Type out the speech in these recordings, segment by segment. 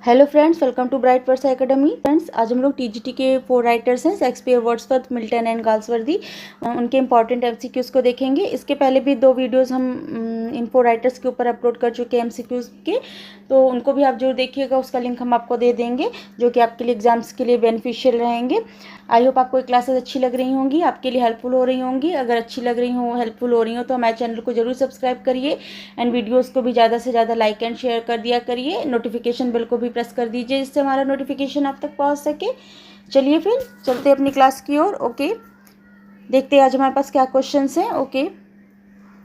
Hello friends, welcome to Bright Words Academy. Friends, आज हम लोग टीजीटी के 4 राइटर्स हैं, Shakespeare, Wordsworth, Milton and Galsworthy. उनके इंपॉर्टेंट एमसीक्यूज़ को देखेंगे। इसके पहले भी 2 वीडियोस हम इन 4 राइटर्स के ऊपर अपलोड कर चुके हैं एमसीक्यूज़ के, तो उनको भी आप जरूर देखिएगा। उसका लिंक हम आपको दे देंगे, जो कि आपके लिए एग्जाम्स के लिए बेनिफिशियल रहेंगे। आई होप आपको ये क्लासेस अच्छी लग रही होंगी, आपके लिए हेल्पफुल हो रही होंगी। अगर अच्छी लग रही हो, हेल्पफुल हो रही हो, तो हमारे चैनल को जरूर सब्सक्राइब करिए एंड वीडियोस को भी ज़्यादा से ज़्यादा लाइक एंड शेयर कर दिया करिए। नोटिफिकेशन बेल को भी प्रेस कर दीजिए, जिससे हमारा नोटिफिकेशन आप तक पहुंच सके। चलिए फिर चलते हैं अपनी क्लास की ओर। ओके, देखते हैं आज हमारे पास क्या क्वेश्चंस हैं।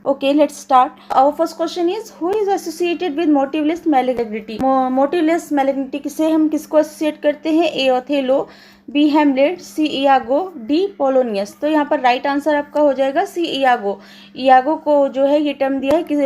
Okay, let's start. Our first question is, who is associated with motiveless malignity. Motiveless malignity से हम किसको एसोसिएट करते हैं? A Othello, B Hamlet, C Iago, D Polonius. तो यहाँ पर राइट आंसर आपका हो जाएगा सी इयागो। इयागो को जो है ये टर्म दिया है कि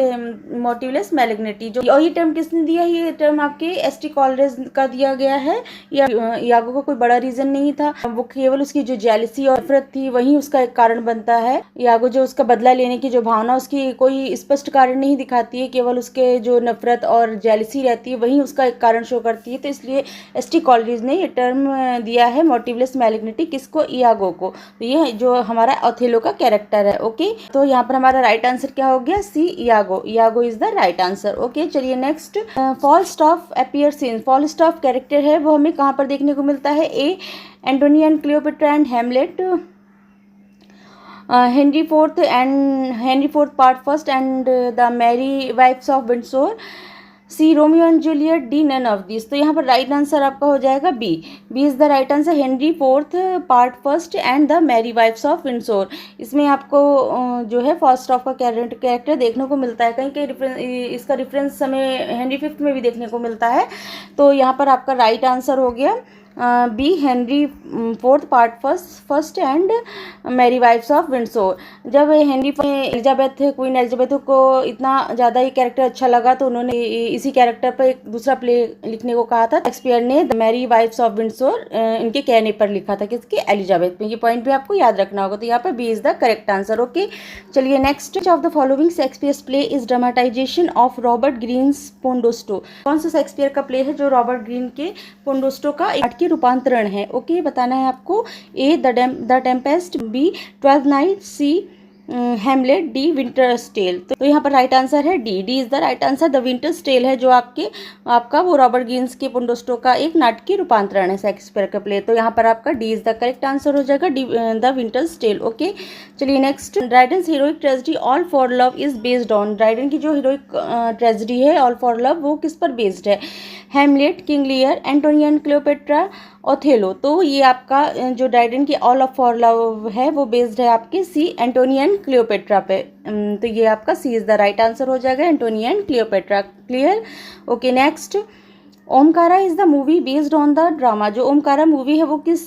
मोटिवलेस मैलिग्निटी, जो और ये टर्म किसने दिया है? ये टर्म आपके एसटी कॉलरेज का दिया गया है। इयागो का कोई बड़ा रीजन नहीं था, वो केवल उसकी जो जेलसी और नफरत थी वही उसका एक कारण बनता है। इयागो जो उसका बदला लेने की जो भावना, उसकी कोई स्पष्ट कारण नहीं दिखाती है, केवल उसके जो नफरत और जेलसी रहती है वही उसका एक कारण शो करती है। तो इसलिए एसटी कॉलरेज ने ये टर्म दिया है मोटिवलेस मैलिग्निटी, किसको? इयागो को। तो ये जो हमारा ओथेलो का कैरेक्टर है। ओके, तो यहाँ पर हमारा राइट आंसर क्या हो गया? C Iago. Iago is the right answer. Okay, चलिए next. Falstaff appears in. Falstaff character है, वो हमें कहाँ पर देखने को मिलता है? A Antony and Cleopatra and Hamlet, Henry fourth part first and the Mary wives of Windsor, C Romeo and Juliet, D none of this. तो यहाँ पर राइट आंसर आपका हो जाएगा B. B is the right answer, Henry fourth part first and the Mary wives of Windsor. इसमें आपको जो है फॉलस्टाफ का कैरेक्टर देखने को मिलता है। कहीं कहीं इसका रेफरेंस हमें हेनरी फिफ्थ में भी देखने को मिलता है। तो यहाँ पर आपका राइट आंसर हो गया B, Henry fourth part first and Merry wives of Windsor. जब क्वीन एलिजाबेथ को इतना ज़्यादा ये कैरेक्टर अच्छा लगा, तो उन्होंने इसी कैरेक्टर पर एक दूसरा प्ले लिखने को कहा था। शेक्सपियर ने the Mary wives of Windsor इनके कहने पर लिखा था, किसके? एलिजाबेथ में। ये पॉइंट भी आपको याद रखना होगा। तो यहाँ पर B is the correct answer. Okay, चलिए next. Of the following Shakespeare's play is dramatisation of Robert Greene's Pandosto. कौन सा शेक्सपियर का प्ले है जो रॉबर्ट ग्रीन के पोंडोस्टो का रूपांतरण है? ओके, बताना है आपको। A the Tempest, B 12 night, C Hamlet, D Winter's Tale. तो यहाँ पर राइट आंसर है D. D is the right answer. The Winter's Tale है जो आपका वो रॉबर्ट ग्रीन्स के पोंडोस्टो का एक नाटकीय रूपांतरण है शेक्सपियर का प्ले। तो यहाँ पर आपका D is the correct answer हो जाएगा, D the Winter's Tale. Okay, चलिए next. Dryden's heroic tragedy all for love is based on. Dryden की जो हीरोइक ट्रेजेडी है ऑल फॉर लव, वो किस पर बेस्ड है? Hamlet, King Lear, Antony and Cleopatra, Othello. तो ये आपका जो ड्राइडन की ऑल ऑफ फॉर लव है वो बेस्ड है आपके सी, एंटोनी एंड क्लियोपेट्रा पे। तो ये आपका C is the right answer हो जाएगा, Antony and Cleopatra. Clear? Okay, next. Omkara is the movie based on the drama. जो ओमकारा मूवी है वो किस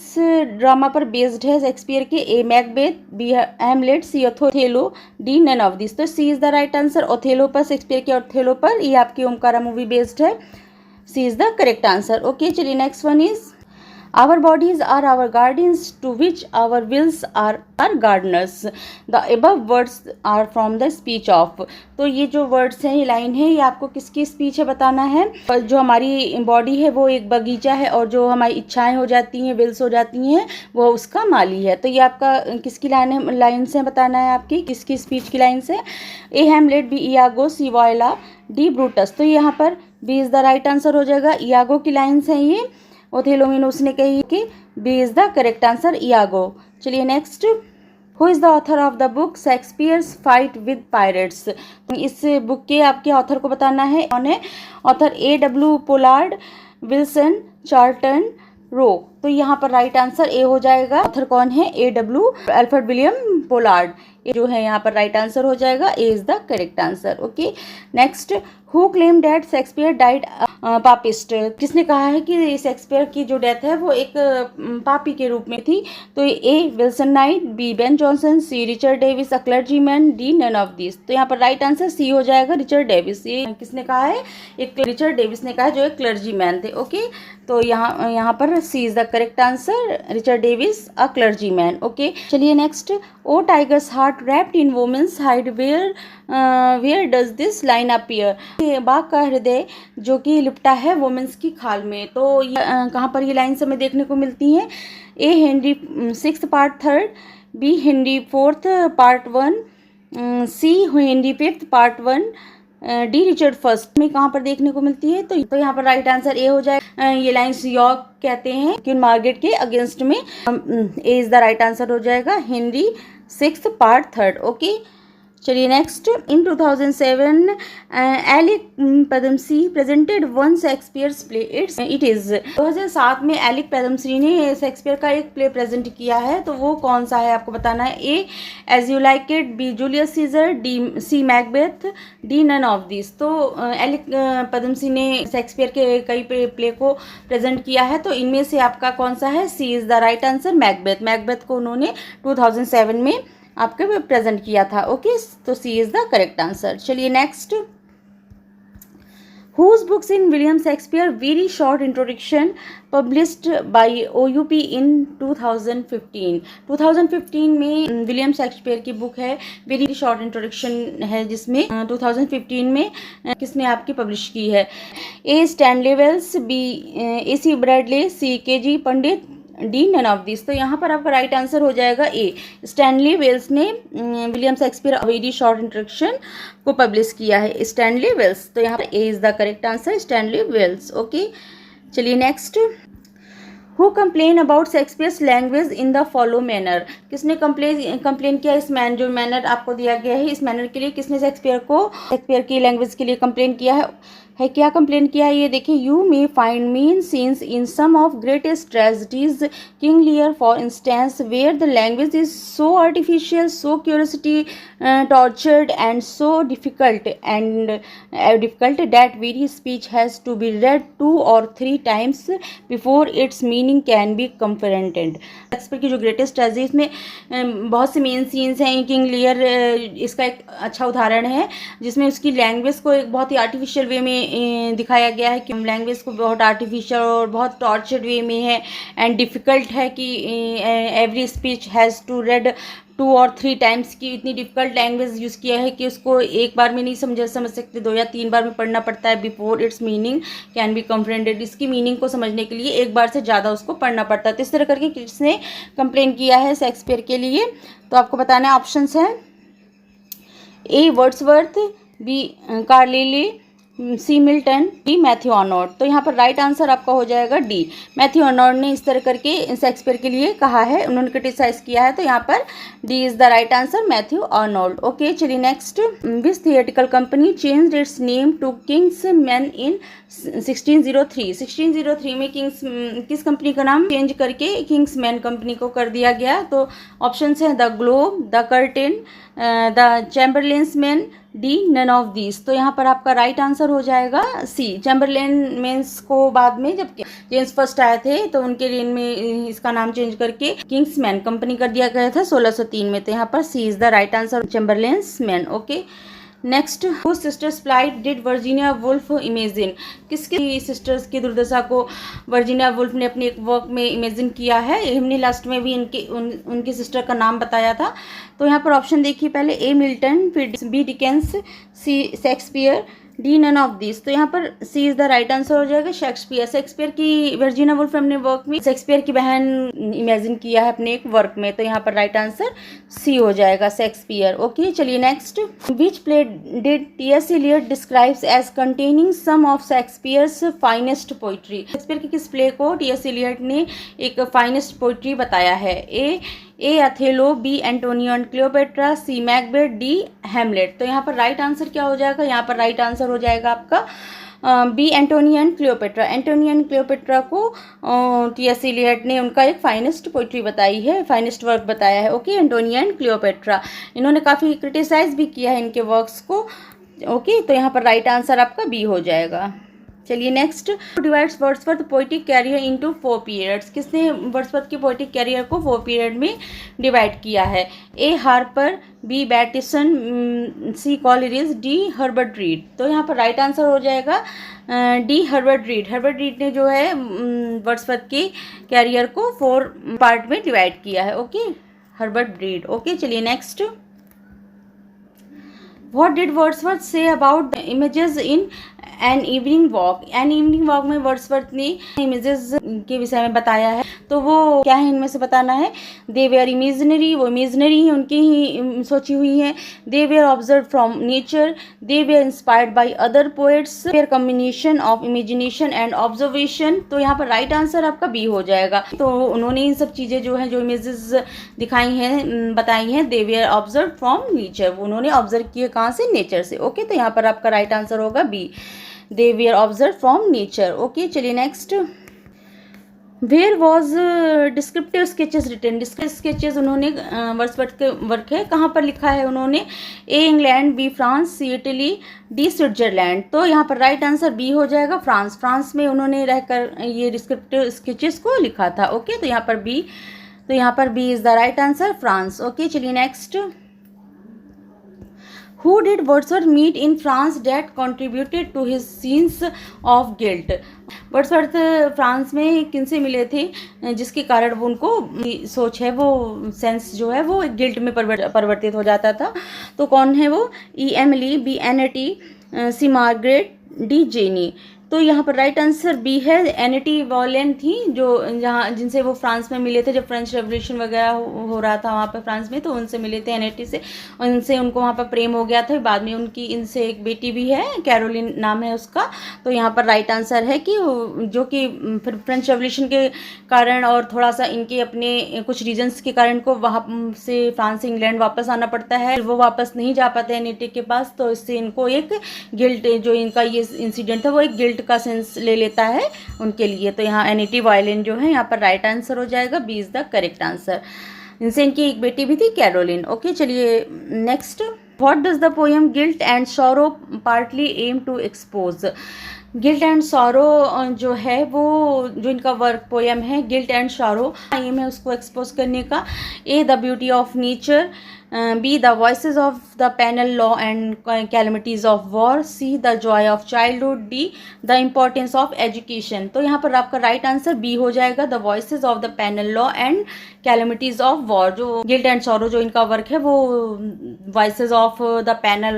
ड्रामा पर बेस्ड है शेक्सपियर के? A Macbeth, B Hamlet, C Othello, D none of this. तो C is the right answer. Othello पर, Shakespeare के ओथेलो पर ये आपकी ओमकारा मूवी बेस्ड है। C is the correct answer. Okay, चलिए next one is, our bodies are our guardians to which our wills are our gardeners. The above words are from the speech of. तो ये जो words हैं, ये line है, ये आपको किसकी स्पीच है बताना है। जो हमारी बॉडी है वो एक बगीचा है, और जो हमारी इच्छाएं हो जाती हैं, विल्स हो जाती हैं, वो उसका माली है। तो ये आपका किसकी लाइन से बताना है, आपकी किसकी स्पीच की लाइन से? A Hamlet, B Iago, C Viola, D Brutus. तो यहाँ पर B is the right answer हो जाएगा। इयागो की लाइन्स हैं ये, ओथेलो में उसने कही कि B is the correct answer, Iago. चलिए next. Who is the author of the book Shakespeare's fight with pirates. इस बुक के आपके ऑथर को बताना है। कौन है author? A W Pollard, Wilson, Charton, Rowe. तो यहाँ पर राइट आंसर ए हो जाएगा। ऑथर कौन है? A W Alfred William Pollard जो है यहाँ पर राइट आंसर हो जाएगा। A is the correct answer. Okay, next. Who claim that Shakespeare died papist. किसने कहा है कि शेक्सपियर की जो डेथ है वो एक पापी के रूप में थी? तो A Wilson Knight, B Ben Jonson, C Richard Davies a clergyman, D none of this. तो यहाँ पर राइट आंसर सी हो जाएगा, रिचर्ड डेविस। ये किसने कहा है? एक रिचर्ड डेविस ने कहा है, जो एक क्लर्जीमैन थे। ओके, तो यहाँ पर C is the correct answer, Richard Davies a clergyman. Okay, चलिए next, O tiger's heart wrapped in woman's hide where does this line appear. बाघ का हृदय जो कि लिपटा है वुमेन्स की खाल में, तो ये कहाँ पर ये लाइन्स हमें देखने को मिलती हैं? A Henry 6 part 3, B Henry 4 part 1, C Henry 5 part 1, D Richard first में कहाँ पर देखने को मिलती है? तो यहाँ पर राइट आंसर ए हो जाएगा। ये लाइन्स यॉर्क कहते हैं क्वीन मार्गरेट के अगेंस्ट में, A is the right answer हो जाएगा, हेनरी 6 पार्ट 3। ओके, चलिए next, in 2007 Alyque Padamsee presented one Shakespeare's play it is. 2007 में एलिक पद्मश्री ने शेक्सपियर का एक प्ले प्रेजेंट किया है, तो वो कौन सा है आपको बताना है। A as you like it, B Julius Caesar, D C Macbeth, D none of this. तो एलिक पद्मश्री ने शेक्सपियर के कई प्ले को प्रेजेंट किया है, तो इनमें से आपका कौन सा है? C is the right answer, Macbeth. Macbeth को उन्होंने 2007 में आपके प्रेजेंट किया था। ओके, तो C is the correct answer. चलिए next, whose books in William Shakespeare very short introduction published by OUP in 2015। 2015 में विलियम शेक्सपियर की बुक है वेरी शॉर्ट इंट्रोडक्शन है, जिसमें 2015 में किसने आपकी पब्लिश की है? A Stanley Wells, B AC Bradley, C KG Pandit, D none of this. तो यहाँ पर आपका राइट आंसर हो जाएगा ए, स्टैनली वेल्स ने William Shakespeare very short introduction को पब्लिश किया है, स्टैनली वेल्स। तो यहाँ पर A is the correct answer, Stanley Wells. Okay, चलिए next, who complain about Shakespeare's language in the follow manner. किसने कंप्लेन किया? इस जो मैनर आपको दिया गया है, इस मैनर के लिए किसने शेक्सपियर की लैंग्वेज के लिए कंप्लेन किया है क्या कंप्लेन किया है? ये देखिए, you may find mean scenes in some of greatest tragedies, King Lear for instance, where the language is so artificial, so curiosity tortured and so difficult that very speech has to be read 2 or 3 times before its meaning can be comprehended। Shakespeare की जो greatest tragedy, इसमें बहुत से main scenes हैं। King Lear इसका एक अच्छा उदाहरण है, जिसमें उसकी लैंग्वेज को एक बहुत ही आर्टिफिशियल वे में दिखाया गया है कि लैंग्वेज को बहुत आर्टिफिशियल और बहुत टॉर्चर्ड वे में है एंड डिफ़िकल्ट है कि every speech has to read 2 और 3 टाइम्स की इतनी डिफ़िकल्ट लैंग्वेज यूज़ किया है कि उसको एक बार में नहीं समझ सकते, 2 या 3 बार में पढ़ना पड़ता है। Before its meaning can be comprehended, इसकी मीनिंग को समझने के लिए एक बार से ज़्यादा उसको पढ़ना पड़ता है। तो इस तरह करके किसने कंप्लेन किया है शेक्सपियर के लिए? तो आपको बताना है, ऑप्शंस हैं ए वर्ड्सवर्थ, बी कार्लिले, सी मिल्टन, डी मैथ्यू आर्नोल्ड। तो यहाँ पर राइट आंसर आपका हो जाएगा डी, मैथ्यू आर्नोल्ड ने इस तरह करके शेक्सपियर के लिए कहा है, उन्होंने क्रिटिसाइज किया है। तो यहाँ पर D is the right answer, Matthew Arnold. Okay, चलिए next, which theatrical company changed its name to King's man in 1603। 1603 में किस कंपनी का नाम चेंज करके किंग्स मैन कंपनी को कर दिया गया? तो ऑप्शंस हैं the Globe, the Curtain, the Chamberlain's man, D none of this. तो यहाँ पर आपका राइट आंसर हो जाएगा सी, चैम्बरलेन मेंस को बाद में जब जेम्स फर्स्ट आए थे तो उनके रेन में इसका नाम चेंज करके किंग्स मैन कंपनी कर दिया गया था 1603 में। तो यहाँ पर C is the right answer, Chamberlain's man. Okay, next, who sisters flight did Virginia Woolf imagine. किसके सिस्टर्स की दुर्दशा को वर्जीनिया वुल्फ ने अपने एक वर्क में इमेजिन किया है? हमने लास्ट में भी उनकी सिस्टर का नाम बताया था। तो यहाँ पर ऑप्शन देखिए, पहले ए मिल्टन, फिर B Dickens, C Shakespeare, D none of this. तो यहाँ पर C is the right answer हो जाएगा, शेक्सपियर की वर्जीनिया वुल्फ ने अपने वर्क में शेक्सपियर की बहन इमेजिन किया है अपने एक वर्क में। तो यहाँ पर राइट आंसर सी हो जाएगा, शेक्सपियर। ओके, चलिए next, which play did T.S. Eliot describes as containing some of Shakespeare's finest poetry. Shakespeare के किस प्ले को T.S. Eliot ने एक फाइनेस्ट पोइट्री बताया है? A Othello, B Antonio and Cleopatra, C Macbeth, D Hamlet. तो यहाँ पर राइट आंसर क्या हो जाएगा? यहाँ पर राइट आंसर हो जाएगा आपका B Antonio and Cleopatra. Antonio and Cleopatra को T.S. Eliot ने उनका एक फाइनेस्ट पोइट्री बताई है, फाइनेस्ट वर्क बताया है। ओके, एंटोनियो एंड क्लियोपेट्रा, इन्होंने काफ़ी क्रिटिसाइज भी किया है इनके वर्क्स को। ओके, तो यहाँ पर राइट आंसर आपका बी हो जाएगा। चलिए next, divides Wordsworth poetic career into 4 periods. किसने वर्ड्सवर्थ के पोइटिक कैरियर को 4 पीरियड में डिवाइड किया है? A Harper, B Bateson, C Coleridge, D Herbert Read. तो यहाँ पर राइट आंसर हो जाएगा D Herbert Read. Herbert Read ने जो है वर्ड्सवर्थ के कैरियर को 4 पार्ट में डिवाइड किया है। Okay, Herbert read. ओके, चलिए next. What did Wordsworth say about the images in an evening walk? An evening walk में वर्ड्सवर्थ ने इमेजेस के विषय में बताया है, तो वो क्या है इनमें से बताना है। दे वेयर इमेजिनरी, वो इमेजिनरी ही उनकी ही सोची हुई है। They were observe from nature, they were inspired by other poets, were combination of imagination and observation. तो यहाँ पर राइट आंसर आपका बी हो जाएगा। तो उन्होंने इन सब चीज़ें जो है, जो इमेजेस दिखाई हैं, बताई हैं, दे वेयर ऑब्जर्व फ्रॉम नेचर, उन्होंने ऑब्जर्व किए कहाँ से? नेचर से। ओके, तो यहाँ पर आपका राइट आंसर होगा B, they were observed from nature। Okay, चलिए next. Where was descriptive sketches written? Descriptive sketches उन्होंने वर्ड्सवर्थ के वर्क है, कहाँ पर लिखा है उन्होंने? A England, B France, C Italy, D Switzerland. तो यहाँ पर राइट आंसर बी हो जाएगा, फ्रांस। फ्रांस में उन्होंने रहकर ये डिस्क्रिप्टिव स्केचेस को लिखा था। ओके, तो यहाँ पर बी, तो यहाँ पर B is the right answer, France. Okay, चलिए next. Who did Wordsworth meet in France that contributed to his scenes of guilt? Wordsworth France में किनसे मिले थे जिसके कारण वो उनको सोच है, वो सेंस जो है वो गिल्ट में परिवर्तित हो जाता था? तो कौन है वो? ई एमिली, बी एनेटी, सी मार्गरेट, डी जेनी। तो यहाँ पर राइट आंसर बी है, एनेटी वॉलेन थी, जो जहाँ जिनसे वो फ्रांस में मिले थे जब फ्रेंच रेवोल्यूशन वगैरह हो रहा था वहाँ पर फ्रांस में, तो उनसे मिले थे एनेटी से, उनसे उनको वहाँ पर प्रेम हो गया था। बाद में उनकी इनसे एक बेटी भी है, कैरोलिन नाम है उसका। तो यहाँ पर राइट आंसर है कि जो कि फ्रेंच रेवोल्यूशन के कारण और थोड़ा सा इनके अपने कुछ रीजन्स के कारण को वहाँ से फ्रांस से इंग्लैंड वापस आना पड़ता है, वो वापस नहीं जा पाते एनेटी के पास, तो इससे इनको एक गिल्ट, जो इनका ये इंसिडेंट था वो एक गिल्ट का सेंस ले लेता है उनके लिए। तो यहाँ एनेटी वायलिन जो है यहाँ पर राइट आंसर हो जाएगा, B is the correct answer. इनसे इनकी एक बेटी भी थी, कैरोलिन। ओके, चलिए next. What does the poem guilt and sorrow partly aim to expose? Guilt and sorrow जो है वो, जो इनका वर्क पोएम है गिल्ट एंड सॉरो, एम है उसको एक्सपोज करने का। A the beauty of nature, B the voices of the penal law and calamities of war, C the joy of childhood, D the importance of education. तो यहाँ पर आपका right answer B हो जाएगा, the voices of the penal law and calamities of war. जो guilt and sorrow जो इनका work है वो voices of the penal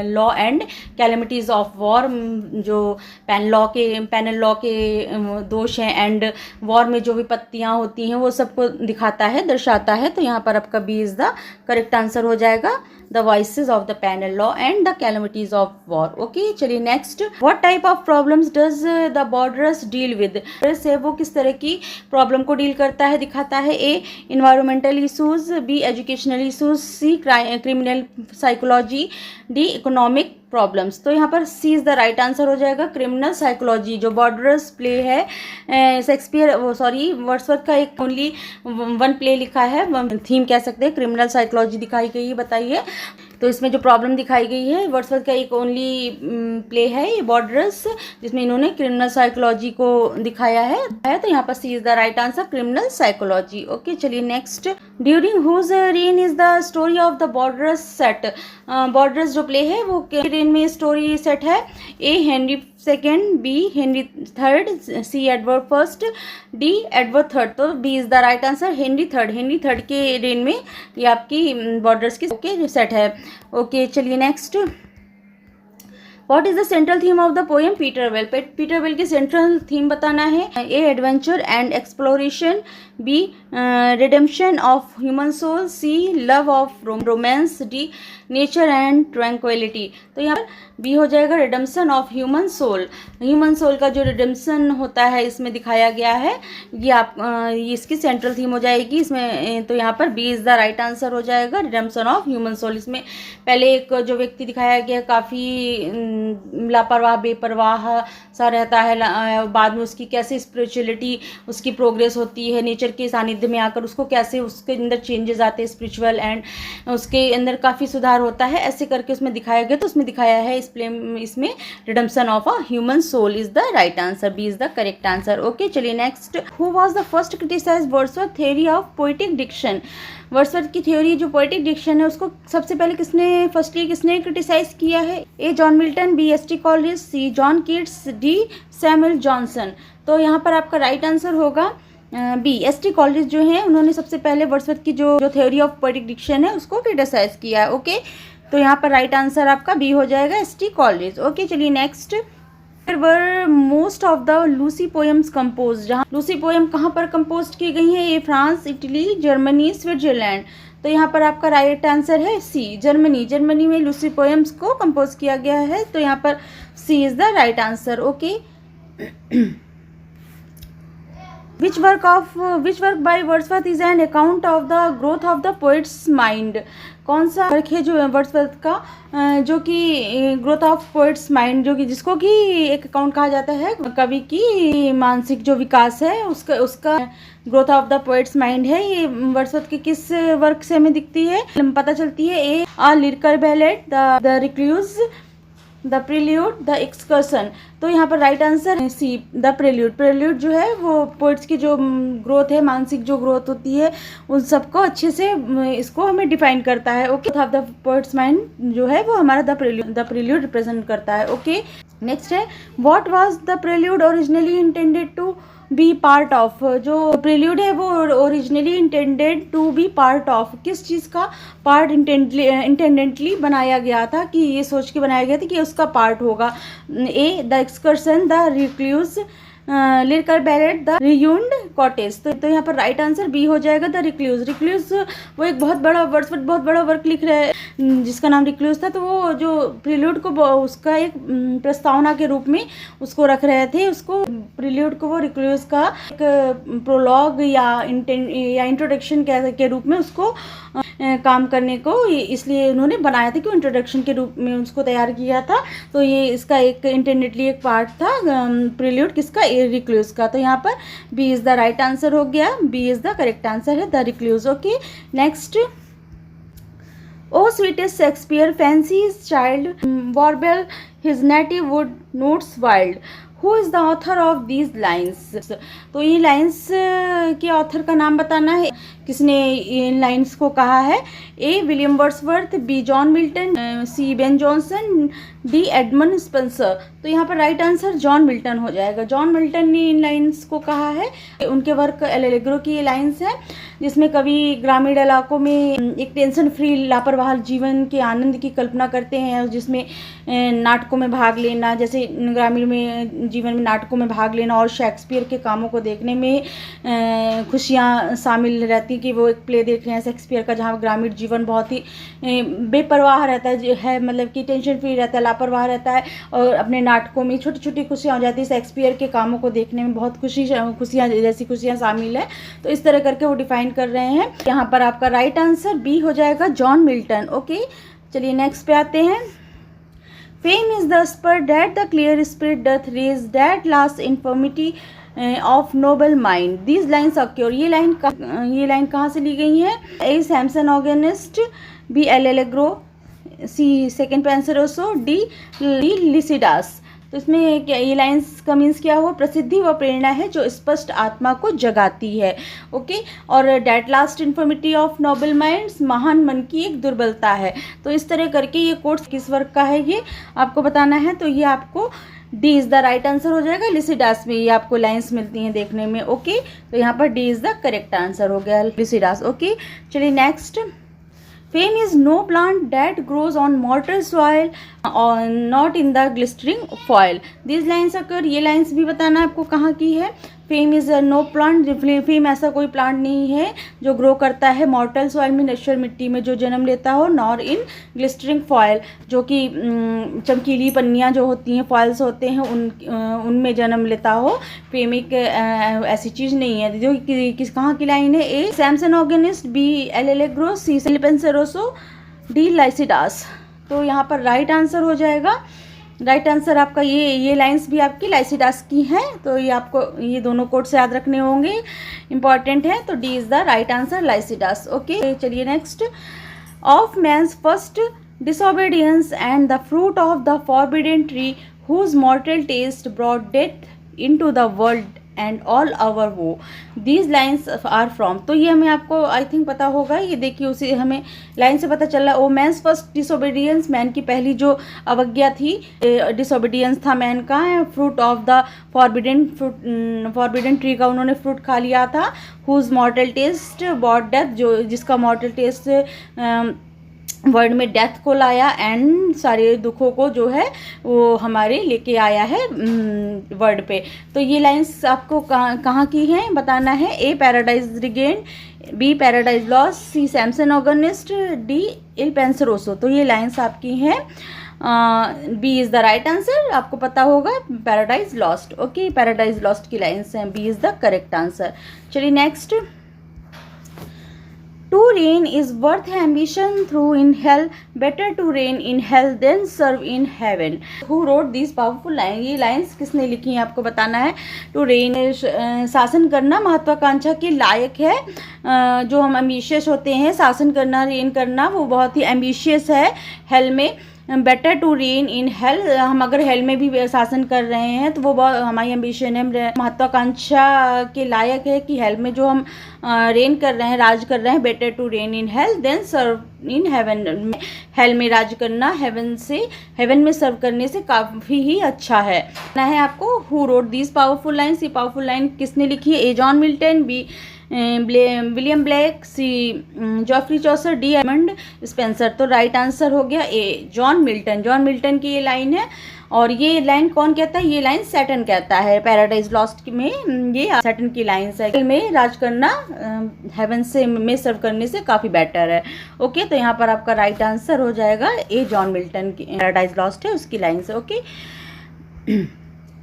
law and calamities of war, जो पेनल लॉ के दोष हैं एंड वॉर में जो विपत्तियाँ होती हैं वो सबको दिखाता है, दर्शाता है। तो यहाँ पर आपका B is the correct answer हो जाएगा, the voices of the penal law and the calamities of war. Okay, चलिए next. What type of problems does the Borderers deal with? से वो किस तरह की प्रॉब्लम को डील करता है, दिखाता है? A environmental issues, B educational issues, C criminal psychology, D economic problems. तो यहाँ पर C is the right answer हो जाएगा, क्रिमिनल साइकोलॉजी। जो बॉर्डरर्स प्ले है शेक्सपियर, वर्ड्सवर्थ का एक ओनली वन प्ले लिखा है, थीम कह सकते हैं, क्रिमिनल साइकोलॉजी दिखाई गई है, बताइए। तो इसमें जो प्रॉब्लम दिखाई गई है, वर्ड्सवर्थ का एक ओनली प्ले है ये बॉर्डरर्स, जिसमें इन्होंने क्रिमिनल साइकोलॉजी को दिखाया है। तो यहाँ पर C is the right answer, criminal psychology. Okay, चलिए next. During whose reign is the story of the Borderers set? Borderers जो प्ले है वो रेन में स्टोरी सेट है? A Henry second, B Henry third, C Edward first, D Edward third. तो B is the right answer, Henry third के reign में ये आपकी बॉर्डर्स की सेट है। ओके, चलिए next. What is the central theme of the poem Peter Bell? Peter Bell की central theme बताना है। A adventure and exploration, B redemption of human soul, C love of romance, D nature and tranquillity. तो यहाँ पर B हो जाएगा, redemption of human soul. Human soul का जो रिडेम्पशन होता है इसमें दिखाया गया है, ये इसकी सेंट्रल थीम हो जाएगी इसमें। तो यहाँ पर B is the right answer हो जाएगा, रिडेम्पशन ऑफ ह्यूमन सोल। इसमें पहले एक जो व्यक्ति दिखाया गया काफ़ी लापरवाह, बेपरवाह सा रहता है, बाद में उसकी कैसे स्पिरिचुअलिटी, उसकी प्रोग्रेस होती है, नेचर के सानिध्य में आकर उसको कैसे उसके अंदर चेंजेस आते हैं स्पिरिचुअल, एंड उसके अंदर काफ़ी सुधार अवतार होता है, ऐसे करके उसमें दिखाया गया, तो उसमें दिखाया है इसमें redemption of a human soul is the right answer, B is the correct answer. Okay, चलिए next, who was the first criticise Wordsworth theory of poetic diction. Wordsworth की थ्योरी जो पोएटिक डिक्शन है उसको सबसे पहले किसने क्रिटिसाइज किया है? A John Milton, B S T Coleridge, C John Keats, D Samuel Johnson. तो यहाँ पर आपका राइट आंसर होगा बी, एस टी कॉलरिज जो हैं उन्होंने सबसे पहले वर्ड्सवर्थ की जो थ्योरी ऑफ पोएटिक डिक्शन है उसको क्रिटिसाइज किया है। ओके, तो यहाँ पर राइट आंसर आपका बी हो जाएगा, एस टी कॉलरिज। ओके, चलिए next, where most of the Lucy poems compose. जहाँ लूसी पोएम कहाँ पर कंपोज की गई है? A France, Italy, Germany, Switzerland. तो यहाँ पर आपका राइट आंसर है सी, जर्मनी में लूसी पोएम्स को कंपोज किया गया है, तो यहाँ पर C is the right answer. Okay, Which work by Wordsworth is an account of the growth of the poet's mind? कौन सा वर्क है जो वर्ड्सवर्थ का जो कि ग्रोथ ऑफ पोएट्स माइंड, जो कि जिसको कि एक अकाउंट कहा जाता है कवि की मानसिक जो विकास है उसका growth of the poets mind है। ये वर्ड्सवर्थ के किस वर्क से हमें दिखती है, पता चलती है? A a lyrical ballad, the recluse, the prelude, the excursion. तो यहाँ पर राइट आंसर है सी, द प्रील्यूड। प्रील्यूड जो है वो पोइट्स की जो ग्रोथ है, मानसिक जो ग्रोथ होती है उन सबको अच्छे से इसको हमें डिफाइन करता है। Okay, of the poet's mind जो है वो हमारा द प्रील्यूड रिप्रेजेंट करता है। ओके, नेक्स्ट है, what was the prelude originally intended to be part of. जो प्रील्यूड है वो originally intended to be part of, किस चीज़ का पार्ट इंटेंडेंटली बनाया गया था, कि ये सोच के बनाया गया था कि उसका पार्ट होगा? A the excursion, the recluse, lyrical ballad, the ruined cottage. तो यहाँ पर राइट आंसर बी हो जाएगा, द रिक्लूज। वो एक बहुत बड़ा वर्ड्सवर्थ बहुत बड़ा वर्क लिख रहे हैं जिसका नाम रिक्लूज था, तो वो जो प्रील्यूड को उसका एक प्रस्तावना के रूप में उसको रख रहे थे, उसको प्रील्यूड को वो रिक्लूज का एक प्रोलॉग या इंट्रोडक्शन के रूप में उसको काम करने को इसलिए उन्होंने बनाया था कि इंट्रोडक्शन के रूप में उसको तैयार किया था। तो ये इसका एक इंटेंडेडली एक पार्ट था प्रील्यूड किसका? रिक्लूज का। तो यहाँ पर B is the right answer हो गया, b is the correct answer है, the recluse. Okay, next, O sweetest Shakespeare fancy his child warble his native wood notes wild, who is the author of these lines. तो ये lines के author का नाम बताना है, किसने इन लाइन्स को कहा है? A William Wordsworth, B John Milton, C Ben Jonson, D Edmund Spenser. तो यहाँ पर राइट आंसर जॉन मिल्टन हो जाएगा। जॉन मिल्टन ने इन लाइन्स को कहा है, उनके वर्क एल एलेग्रो की ये लाइन्स है जिसमें कवि ग्रामीण इलाकों में एक टेंशन फ्री लापरवाह जीवन के आनंद की कल्पना करते हैं, जिसमें नाटकों में भाग लेना, जैसे ग्रामीण में जीवन में नाटकों में भाग लेना और शेक्सपियर के कामों को देखने में खुशियाँ शामिल रहती कि वो एक प्ले देख रहे हैं शेक्सपियर का जहाँ ग्रामीण जीवन बहुत ही बेपरवाह रहता है, मतलब कि टेंशन फ्री रहता है, लापरवाह रहता है, और अपने नाटकों में छोटी छोटी खुशियाँ हो जाती है। शेक्सपियर के कामों को देखने में बहुत खुशियाँ जैसी खुशियाँ शामिल है, तो इस तरह करके वो डिफाइन कर रहे हैं। यहाँ पर आपका राइट आंसर बी हो जाएगा, जॉन मिल्टन। ओके, चलिए नेक्स्ट पे आते हैं। Fame is the spur that the clear spirit doth raise that last infirmity of noble mind, these lines occur. ये लाइन कहाँ से ली गई है? A Samson Agonistes, B L'Allegro, C सेकेंड पे आंसर ओसो, डी लिसिडास। तो इसमें ये लाइन्स का मीन्स क्या हुआ? प्रसिद्धि व प्रेरणा है जो स्पष्ट आत्मा को जगाती है। ओके, और that last infirmity of noble minds, महान मन की एक दुर्बलता है। तो इस तरह करके ये कोट्स किस वर्क का है ये आपको बताना है, तो ये आपको D is the right answer हो जाएगा। लिसिडास में ये आपको लाइन्स मिलती हैं देखने में। ओके, तो यहाँ पर D is the correct answer हो गया, लिसिडास। ओके, चलिए next. Fame is no plant that grows on mortal soil or not in the glistering foil. These lines occur, ये lines भी बताना आपको कहाँ की है। Fame is no plant, fame ऐसा कोई प्लांट नहीं है जो ग्रो करता है मॉर्टल सॉइल में, नश्वर मिट्टी में जो जन्म लेता हो, नॉर इन ग्लिस्टरिंग फॉयल, जो कि चमकीली पन्नियाँ जो होती हैं, फॉयल्स होते हैं, उनमें जन्म लेता हो। फेम एक ऐसी चीज़ नहीं है। जो किस कहाँ की लाइन है? A Samson Agonistes, B L'Allegro, C Il Penseroso, D Lycidas. तो यहाँ पर राइट आंसर हो जाएगा, राइट आंसर आपका ये लाइंस भी आपकी लाइसिडास की हैं, तो ये आपको ये दोनों कोट्स याद रखने होंगे, इंपॉर्टेंट है। तो D is the right answer, Lycidas. Okay, चलिए next. Of man's first disobedience and the fruit of the forbidden tree whose mortal taste brought death into the world and all our woe. These lines are from, तो ये हमें आपको I think पता होगा, ये देखिए उसी हमें लाइन से पता चल रहा है। O man's first disobedience, man की पहली जो अवज्ञा थी, डिसोबीडियंस था मैन का। Fruit of the forbidden tree का उन्होंने फ्रूट खा लिया था। Whose mortal taste brought death, जो जिसका मॉर्टल टेस्ट वर्ल्ड में डेथ को लाया, एंड सारे दुखों को जो है वो हमारे लेके आया है वर्ल्ड पे। तो ये लाइंस आपको कहाँ की हैं बताना है। A Paradise Regain, B Paradise Lost, C Samson Agonistes, D Il Penseroso. तो ये लाइंस आपकी हैं। B is the right answer, आपको पता होगा Paradise Lost. Okay, Paradise Lost की लाइंस हैं, B is the correct answer. चलिए next. To reign is worth ambition through in hell, better to reign in hell than serve in heaven. Who wrote these powerful lines? ये lines किसने लिखी हैं आपको बताना है। To reign, शासन करना महत्वाकांक्षा के लायक है। जो हम एम्बिशियस होते हैं, शासन करना, रेन करना, वो बहुत ही एम्बिशियस है। हेल में better to reign in hell, हम अगर हेल में भी शासन कर रहे हैं तो वो बहुत हमारी एम्बिशन है, महत्वाकांक्षा के लायक है कि हेल में जो हम रेन कर रहे हैं, राज कर रहे हैं। Better to reign in hell then serve in heaven, hell में राज करना हेवन में सर्व करने से काफ़ी ही अच्छा है आपको। Who wrote these powerful lines, ये पावरफुल लाइन किसने लिखी है। A John Milton, B William Blake, C Geoffrey Chaucer, D Edmund Spenser. तो राइट आंसर हो गया A John Milton. John Milton की ये लाइन है, और ये लाइन कौन कहता है, ये लाइन सैटर्न कहता है। पैराडाइज लॉस्ट में ये सैटर्न की लाइन है, में राज करना हेवन से में सर्व करने से काफ़ी बेटर है। ओके, तो यहाँ पर आपका राइट आंसर हो जाएगा ए जॉन मिल्टन की पैराडाइज लॉस्ट है उसकी लाइन से। Okay,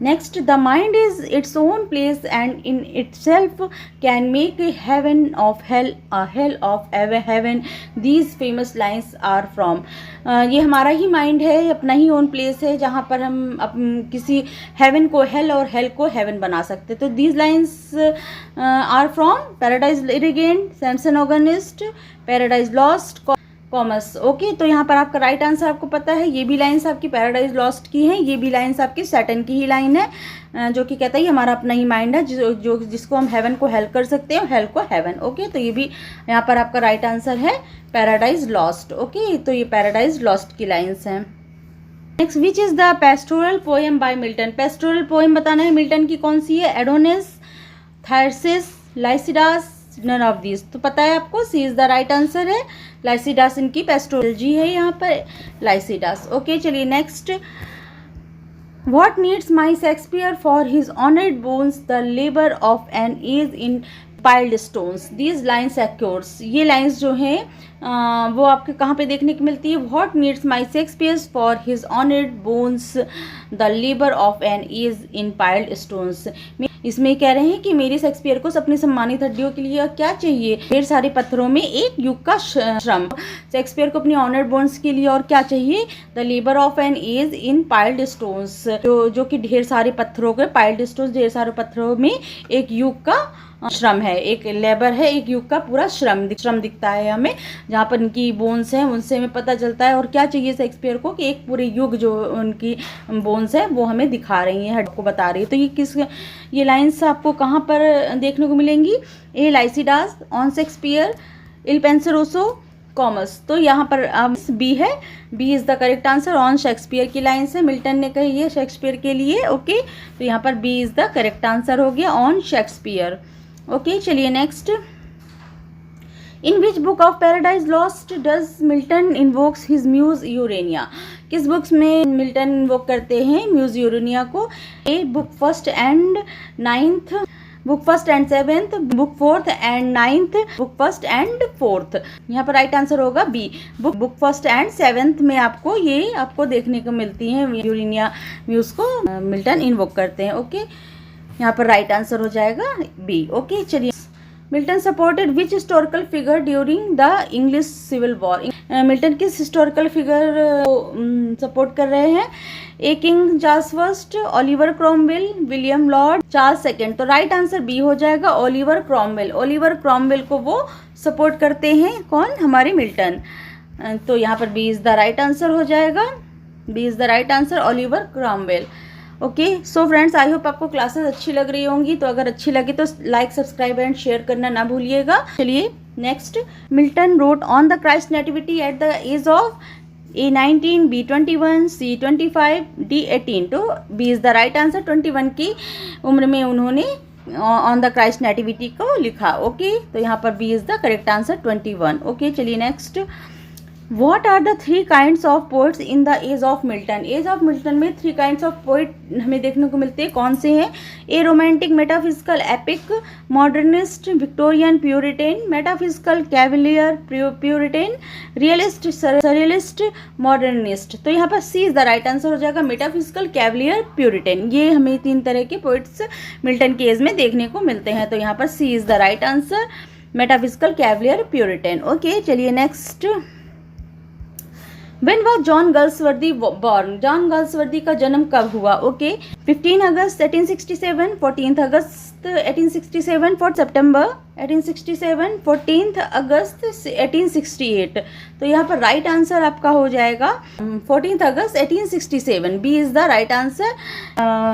next, the mind is its own place and in itself can make a heaven of hell, a hell of heaven. These famous lines are from, ये हमारा ही mind है, अपना ही own place है जहाँ पर हम किसी हेवन को हेल और हेल को हेवन बना सकते। तो these lines are from Paradise Regained, Samson Agonistes, Paradise Lost, Comus. Okay, तो यहाँ पर आपका राइट आंसर आपको पता है। ये भी लाइन्स आपकी पैराडाइज लॉस्ट की हैं, ये भी लाइन्स आपकी सैटर्न की ही लाइन है, जो कि कहता है हमारा अपना ही माइंड है जिसको हम हेवन को हेल कर सकते हैं, हेल को हेवन। ओके, तो ये भी यहाँ पर आपका राइट आंसर है पैराडाइज लॉस्ट। ओके, तो ये पैराडाइज लॉस्ट की लाइन्स हैं। Next, which is the pastoral poem by Milton. Pastoral poem बताना है मिल्टन की कौन सी है। Adonais, Thyrsis, Lycidas, none of this. तो पता है आपको, C is the right answer है। लाइसिडास इनकी पेस्टोरल जी है यहाँ पर, लाइसिडास। ओके, चलिए next. What needs my Shakespeare for his honoured bones the labour of an age in piled stones, these lines occurs. ये लाइन्स जो हैं वो आपके कहाँ पे देखने को मिलती है। What needs my Shakespeare for his honoured bones the labour of an age in piled stones. इसमें कह रहे हैं कि मेरे शेक्सपियर को अपनी सम्मानित हड्डियों के लिए क्या चाहिए, ढेर सारे पत्थरों में एक युग का श्रम। शेक्सपियर को अपनी ऑनर्ड बोन्स के लिए और क्या चाहिए, the labour of an age in piled stones, जो कि ढेर सारे पत्थरों के, पाइल्ड स्टोन्स ढेर सारे पत्थरों में एक युग का श्रम है, एक लेबर है, एक युग का पूरा श्रम दिखता है हमें, जहाँ पर इनकी बोन्स हैं उनसे हमें पता चलता है। और क्या चाहिए शेक्सपियर को कि एक पूरे युग जो उनकी बोन्स है वो हमें दिखा रही है, हड को बता रही है। तो ये लाइन्स आपको कहाँ पर देखने को मिलेंगी। A Lycidas, on Shakespeare, Il Penseroso, Comus. तो यहाँ पर बी है, B is the correct answer. On Shakespeare की लाइन्स है, मिल्टन ने कही है शेक्सपियर के लिए। ओके, तो यहाँ पर B is the correct answer हो गया, ऑन शेक्सपियर। ओके, चलिए next. In which book of Paradise Lost does Milton invokes his muse Urania. किस बुक्स में मिल्टन इन्वोक करते हैं म्यूज यूरेनिया को। A book first and ninth, book first and seventh, book fourth and ninth, book first and fourth. यहाँ पर right answer होगा B, book first and seventh में आपको ये आपको देखने को मिलती है, यूरेनिया म्यूज को मिल्टन इन्वोक करते हैं। ओके, यहाँ पर राइट आंसर हो जाएगा बी। ओके, चलिए। Milton supported which historical figure during the English Civil War. Milton किस हिस्टोरिकल फिगर सपोर्ट कर रहे हैं। A King Charles first, Oliver Cromwell, William Laud, Charles second. तो राइट आंसर बी हो जाएगा, ओलिवर क्रॉमवेल। ओलिवर क्रॉमवेल को वो support करते हैं, कौन, हमारे मिल्टन। तो यहाँ पर B is the right answer हो जाएगा, B is the right answer, Oliver Cromwell. Okay so friends, I hope आपको क्लासेस अच्छी लग रही होंगी। तो अगर अच्छी लगी तो लाइक, सब्सक्राइब एंड शेयर करना ना भूलिएगा। चलिए next, Milton wrote on the Christ nativity at the age of A19, B21, C25, D18। तो B is the right answer, 21 की उम्र में उन्होंने ऑन द क्राइस्ट नेटिविटी को लिखा। ओके तो यहाँ पर B is the correct answer, 21। Okay चलिए next, What are the three kinds of poets in the age of Milton? Age of Milton में 3 kinds of poet हमें देखने को मिलते हैं। कौन से हैं? A romantic, metaphysical, epic, modernist, Victorian, Puritan, metaphysical, cavalier, Puritan, realist, surrealist, modernist. तो यहाँ पर C is the right answer हो जाएगा, मेटाफिजिकल, कैवलियर, प्यूरिटेन। ये हमें 3 तरह के पोइट्स मिल्टन के एज में देखने को मिलते हैं। तो यहाँ पर C is the right answer, metaphysical, cavalier, Puritan. Okay चलिए next, When was John Galsworthy born? John Galsworthy का जन्म कब हुआ? ओके 15 अगस्त 1867, 14 अगस्त 1867, 4 सितंबर 1867, 14 अगस्त 1868। तो यहाँ पर राइट आंसर आपका हो जाएगा 14 अगस्त 1867, B is the right answer.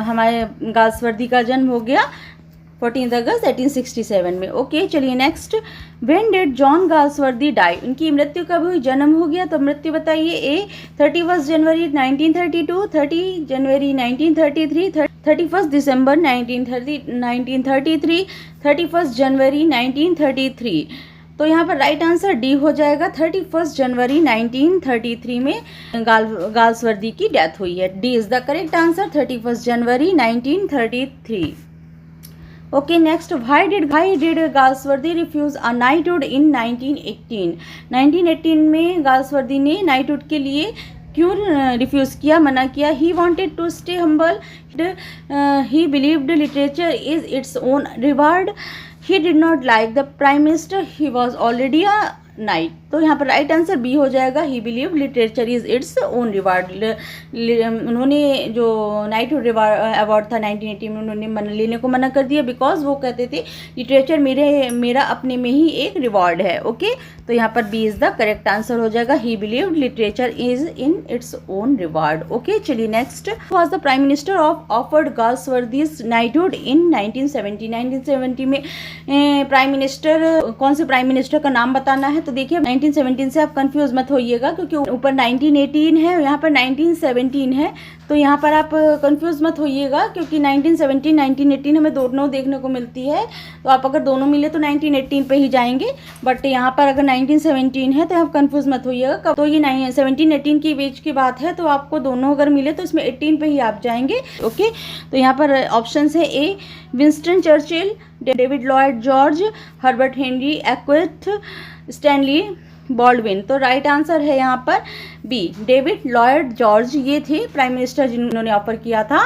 हमारे गाल्सवर्दी का जन्म हो गया 14 अगस्त 1867 में। ओके चलिए next, when did John Galsworthy die? उनकी मृत्यु कब हुई? जन्म हो गया तो मृत्यु बताइए। ए 31 जनवरी 1932, 30 जनवरी 1933, 31 दिसंबर 1933, 31 जनवरी 1933। तो यहाँ पर राइट आंसर डी हो जाएगा, 31 जनवरी 1933 में गाल्सवर्दी की डेथ हुई है। D is the correct answer, 31 जनवरी 1933। Okay next, why did Galsworthy refuse a knighthood in 1918? 1918 में गाल्सवर्दी ने नाइटहुड के लिए क्यों रिफ्यूज़ किया, मना किया? He wanted to stay humble, he believed literature is its own reward, he did not like the prime minister, he was already a knight. तो यहाँ पर राइट आंसर बी हो जाएगा, he believe literature is its own reward. उन्होंने जो knighthood award था 1980 में उन्होंने लेने को मना कर दिया, बिकॉज वो कहते थे लिटरेचर मेरा अपने में ही एक रिवार्ड है। ओके तो यहाँ पर B is the correct answer हो जाएगा, he believe literature is in its own reward. Okay चलिए next, was the prime minister of offered Galsworthy's knighthood in 1970? 1970 में प्राइम मिनिस्टर, कौन से प्राइम मिनिस्टर का नाम बताना है? तो देखिए 1917 से आप कंफ्यूज मत होइएगा, क्योंकि ऊपर 1918 है, यहाँ पर 1917 है। तो यहाँ पर आप कंफ्यूज मत होइएगा, क्योंकि 1917 1918 हमें दोनों देखने को मिलती है। तो आप अगर दोनों मिले तो 1918 पे ही जाएंगे, बट यहाँ पर अगर 1917 है तो आप कंफ्यूज मत होइएगा। तो ये 17-18 की बीच की बात है, तो आपको दोनों अगर मिले तो इसमें 18 पे ही आप जाएंगे। ओके तो यहाँ पर ऑप्शन है A Winston Churchill, David Lloyd George, Herbert Henry Asquith, Stanley Baldwin. तो राइट आंसर है यहाँ पर बी डेविड लॉयड जॉर्ज। ये थे प्राइम मिनिस्टर जिन्होंने ऑफर किया था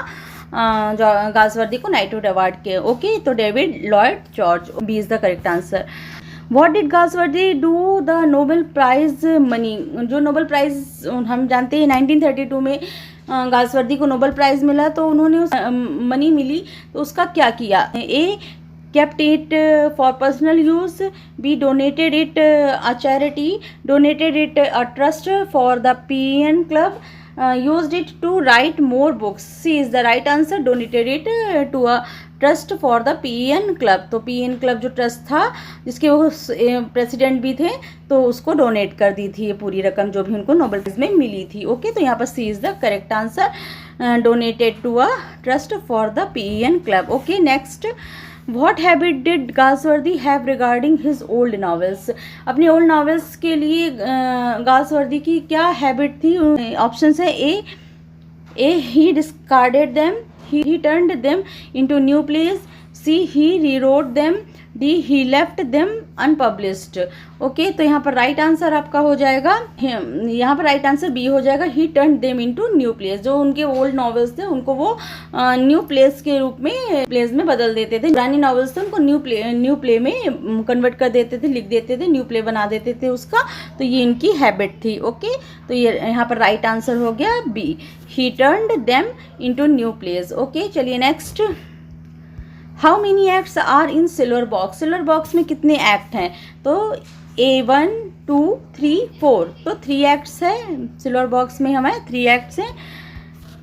गाल्सवर्दी को नाइटहुड अवार्ड के। ओके तो David Lloyd George, B is the correct answer. What did Galsworthy do the Nobel prize money? जो नोबेल प्राइज हम जानते हैं 1932 में गाल्सवर्दी को नोबेल प्राइज मिला, तो उन्होंने उस मनी मिली तो उसका क्या किया? ए kept it for personal use, B donated it a charity, donated it a trust for the PN club, used it to write more books. C is the right answer, donated it to a trust for the PN club। तो PN club जो trust था जिसके वो president भी थे, तो उसको donate कर दी थी ये पूरी रकम जो भी उनको नोबेल प्राइज में मिली थी। ओके तो यहाँ पर C is the correct answer, donated to a trust for the PN club। Okay next, What habit did Galsworthy have regarding his old novels? अपने ओल्ड नॉवेल्स के लिए गाल्सवर्दी की क्या हैबिट थी? ऑप्शन है A he discarded them, he turned them into new plays, C he rewrote them, D he left them unpublished। Okay तो यहाँ पर राइट आंसर आपका हो जाएगा, यहाँ पर राइट आंसर बी हो जाएगा, ही turned them into new plays। जो उनके ओल्ड नॉवेल्स थे उनको वो न्यू प्लेस के रूप में प्लेस में बदल देते थे। पुरानी नॉवेल्स थे उनको न्यू प्ले में कन्वर्ट कर देते थे, लिख देते थे, न्यू प्ले बना देते थे उसका। तो ये इनकी हैबिट थी। ओके तो ये यहाँ पर राइट आंसर हो गया B, he turned them into new plays। Okay चलिए next, how many acts are in Silver Box? Silver Box में कितने एक्ट हैं? तो A1, 2, 3, 4, तो 3 एक्ट्स है सिल्वर बॉक्स में, हमें 3 एक्ट्स हैं।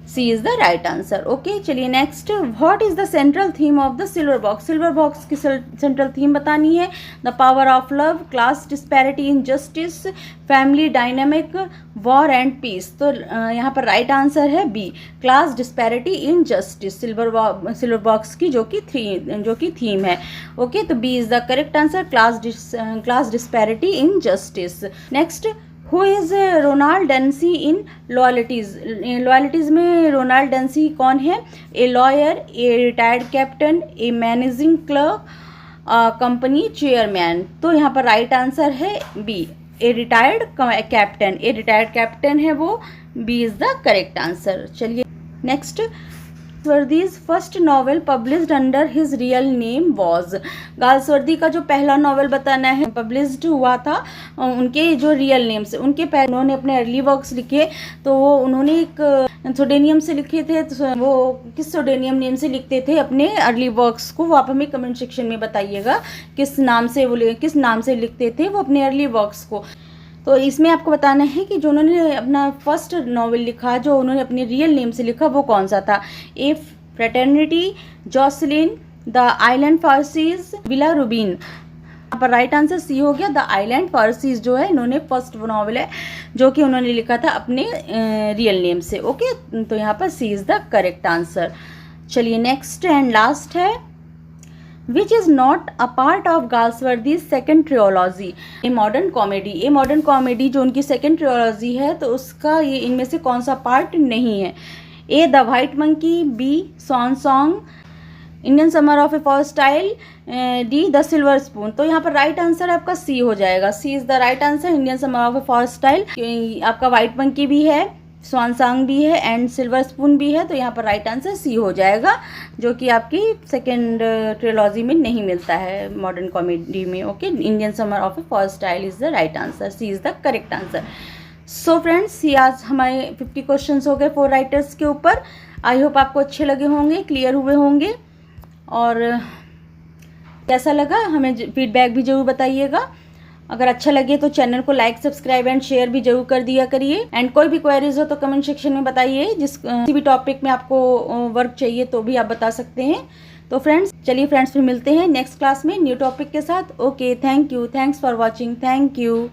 C is the right answer. Okay, चलिए next, what is the central theme of the Silver Box? Silver Box की सेंट्रल थीम बतानी है। The power of love, class disparity, injustice, family dynamic, war and peace. तो यहाँ पर right answer है B, class disparity, injustice, Silver Box की जो कि थीम है। ओके, तो B is the correct answer, class disparity, injustice. Next, who is Ronald Dancy in Loyalties? Loyalties में रोनाल्ड डेंसी कौन है? A lawyer, a retired captain, a managing clerk, company chairman. तो यहाँ पर राइट आंसर है B, a retired captain. A retired captain है वो, B is the correct answer. चलिए next, Galsworthy's first novel published under his real name was? Galsworthy का जो पहला नॉवल बताना है पब्लिश्ड हुआ था उनके जो रियल नेम से, उनके पहले उन्होंने अपने अर्ली वर्क्स लिखे तो वो उन्होंने एक सोडेनियम से लिखे थे। तो वो किस सोडेनियम नेम से लिखते थे अपने अर्ली वर्क्स को, वो आप हमें कमेंट सेक्शन में बताइएगा किस नाम से लिखते थे वो अपने अर्ली वर्क्स को। तो इसमें आपको बताना है कि जो उन्होंने अपना फर्स्ट नॉवल लिखा, जो उन्होंने अपने रियल नेम से लिखा, वो कौन सा था? A Fraternity, Jocelyn, The Island Pharisees, Villa Rubein. यहाँ पर राइट आंसर सी हो गया, द आइलैंड फार्सीज जो है इन्होंने फर्स्ट नॉवल है जो कि उन्होंने लिखा था अपने रियल नेम से। ओके, तो यहाँ पर C is the correct answer. चलिए नेक्स्ट एंड लास्ट है, which is not a part of Galsworthy's second trilogy, a modern comedy। A modern comedy जो उनकी सेकेंड ट्रियोलॉजी है तो उसका ये इनमें से कौन सा पार्ट नहीं है? A The White Monkey, B Swan Song, Indian summer of a Forsyte, D The Silver Spoon. तो यहाँ पर राइट आंसर आपका सी हो जाएगा, C is the right answer, Indian summer of a Forsyte. आपका White Monkey भी है, स्वान song भी है एंड सिल्वर स्पून भी है, तो यहाँ पर राइट आंसर सी हो जाएगा जो कि आपकी सेकेंड ट्रिलॉजी में नहीं मिलता है मॉडर्न कॉमेडी में। Okay, Indian summer of a Forsyte is the right answer, C is the correct answer. So friends, ये आज हमारे 50 क्वेश्चंस हो गए 4 राइटर्स के ऊपर। आई होप आपको अच्छे लगे होंगे, क्लियर हुए होंगे, और कैसा लगा हमें फीडबैक भी ज़रूर बताइएगा। अगर अच्छा लगे तो चैनल को लाइक, सब्सक्राइब एंड शेयर भी जरूर कर दिया करिए। एंड कोई भी क्वेरीज हो तो कमेंट सेक्शन में बताइए, किसी भी टॉपिक में आपको वर्क चाहिए तो भी आप बता सकते हैं। तो फ्रेंड्स, चलिए फ्रेंड्स, फिर मिलते हैं नेक्स्ट क्लास में न्यू टॉपिक के साथ। Okay, thank you, thanks for watching, thank you.